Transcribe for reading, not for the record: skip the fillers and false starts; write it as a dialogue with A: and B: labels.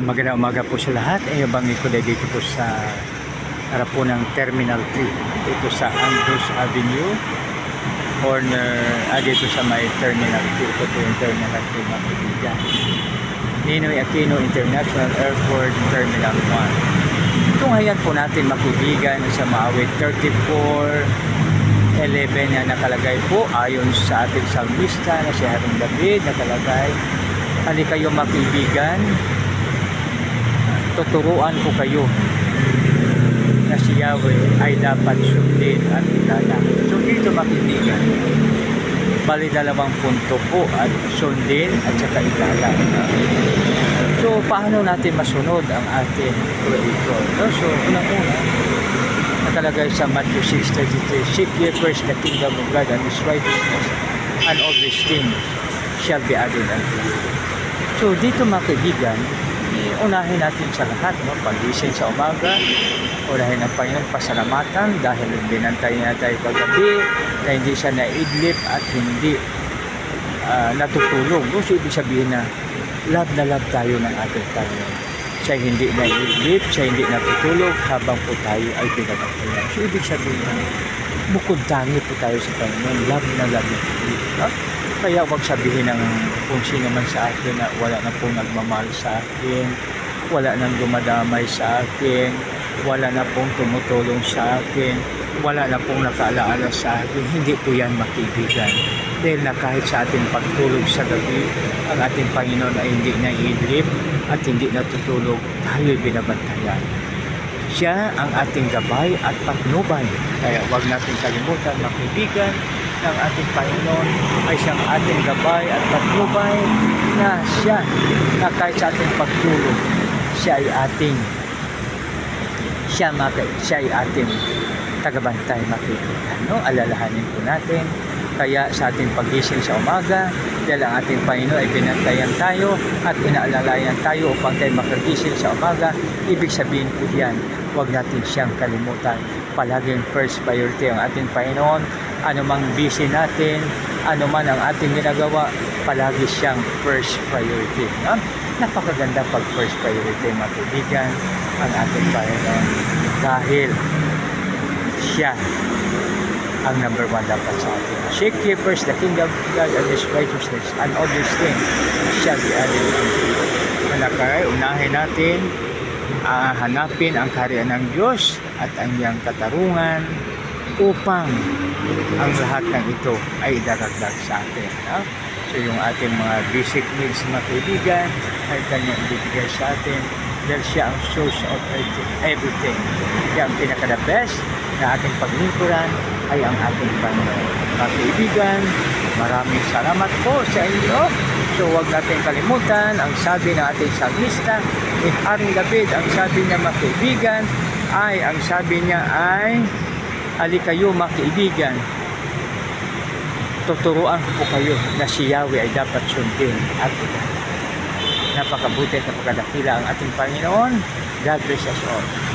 A: Magandang umaga po sa lahat. Bangi ko dito po sa harap po ng Terminal 3. Dito sa Andros Avenue. Corner, dito sa may Terminal 3. Ito po yung Terminal 3 mga kaibigan. Ninoy Aquino International Airport Terminal 1. Ito ngayon po natin makibigan sa Maawit 3411 na nakalagay po ayon sa ating salmista na si Harong David nakalagay. Hali kayo makibigan, tuturuan ko kayo na si Yahweh ay dapat sundin at ilala. So dito makibigan, bali dalawang punto po at sundin at saka ilala. So paano natin masunod ang ating creator? So unang-una, nakalagay sa Matthew 6:33, seek ye first the kingdom of God and His righteousness, and all these things shall be added unto you. So dito mga kaibigan, unahin natin sa lahat, pagising sa umaga, unahin ang Panginoon pasalamatan dahil binantay na tayo kagabi na hindi siya naidlip at hindi natutulog. So ibig sabihin na love tayo ng ating Panginoon. Siya hindi naidlip, siya hindi natutulog habang po tayo ay pinagpapayan. So ibig sabihin na bukod tangi po tayo sa Panginoon, love na tayo. Kaya huwag sabihin ng kung sino man sa akin na wala na pong nagmamahal sa akin, wala nang dumadamay sa akin, wala na pong tumutulong sa akin, wala na pong nakaalaala sa akin. Hindi po yan makibigan. Dahil na kahit sa ating pagtulog sa gabi, ang ating Panginoon ay hindi naiidlip at hindi natutulog, tayo'y binabantayan. Siya ang ating gabay at patnubay. Kaya huwag natin kalimutan makibigan ng ating Panginoon ay siyang ating gabay at patnubay na siya na kahit sa ating pagtulog siya ay ating tagabantay makikitan. Alalahanin po natin kaya sa ating pagising sa umaga dahil ang ating Panginoon ay binantayan tayo at inaalalayan tayo upang tayo makagising sa umaga. Ibig sabihin po yan, huwag natin siyang kalimutan. Palaging first priority ang ating Panginoon. Ano mang busy natin, ano man ang ating ginagawa, palagi siyang first priority. Napakaganda pag first priority mga kaibigan ang ating Panginoon dahil siya ang number one dapat sa atin. Seek ye first the kingdom of God and His righteousness, and all these things shall be added unto you. Malakay, unahin natin hanapin ang kaharian ng Diyos at ang iyang katarungan upang ang lahat ng ito ay idaragdag sa atin. So yung ating mga basic needs mga kaibigan ay kanyang ibibigay sa atin dahil siya ang source of everything. Siya ang pinaka-the best na ating paglingkuran ay ang ating Panginoon. Mga kaibigan, maraming salamat po sa inyo. So huwag natin kalimutan ang sabi ng ating salmista ni Haring David, ang sabi niya mga kaibigan ay hali kayo mga kaibigan, tuturuan ko po kayo na si Yahweh ay dapat sundin at ilala. Napakabuti at napakadakila ang ating Panginoon. God bless us all.